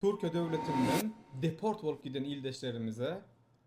Türkiye devletinden deport olup giden ildeşlerimize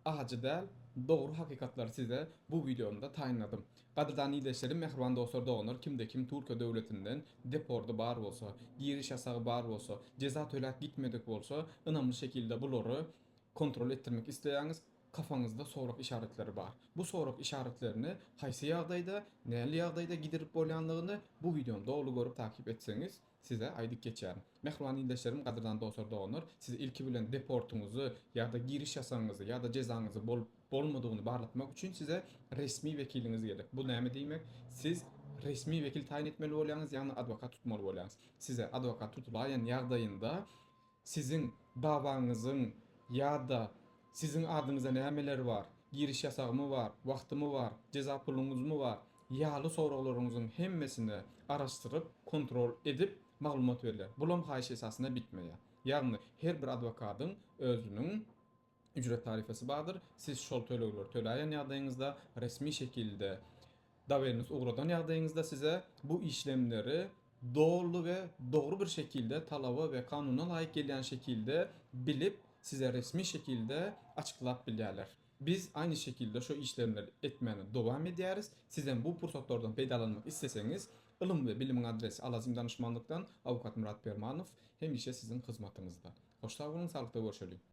acı del doğru hakikatları size bu videomda tayinladım. Qadirdan ildeşlerim mehriban dostlar doğunur. Kimde kim Türkiye devletinden depordu bar olsa, giriş yasağı bar olsa, ceza tölet gitmedik olsa, önemli şekilde bunları kontrol ettirmek isteyeniz kafanızda soruq işaretleri var. Bu soruq işaretlerini haysi yağdayda, näli yağdayda gidirip bolyanlığını bu videomda doğru görüp takip etseniz size aydık geçer. Mehriban ildeşlerim qadirdan dostlar doğunur. Siz ilki bilen deportunuzu ya da giriş yasağınızı ya da cezanızı bolmadığını barlatmak için size resmi vekiliniz gerek. Bu näme demek? Siz resmi vekil tayin etmeli bolýanyz, yani advokat tutmalı bolýanyz. Size advokat tutulayan ýagdaýynda sizin davanızın ya da sizin adınıza nämeler var? Giriş yasağı mı var? Wagty mı var? Ceza pulunuz mu var? Ýaly soraglaryňyzyň hemmesini araşdyryp, kontrol edip maglumat berler. Bulam haýyş esasında bitmeýär. Ýagny her bir adwokatyň özünün ücret tarifesi bardyr. Siz şol tölegleri töläýän ýagdaýyňyzda resmi şekilde daweriniz ugradan ýagdaýyňyzda size bu işlemleri doğru ve doğru bir şekilde talaba ve kanuna layık gelen şekilde bilip size resmi şekilde açıklap bilýärler. Biz aynı şekilde şu işlemleri etmeni dowam edýäris. Sizden bu pursatlardan peýdalanmak isteseňiz, Ilym we bilimiň adresi Alazim danışmanlykdan avukat Murat Bermanow hemişe sizin hyzmatyňyzda. Hoş sag bolun, salykda görüşelim.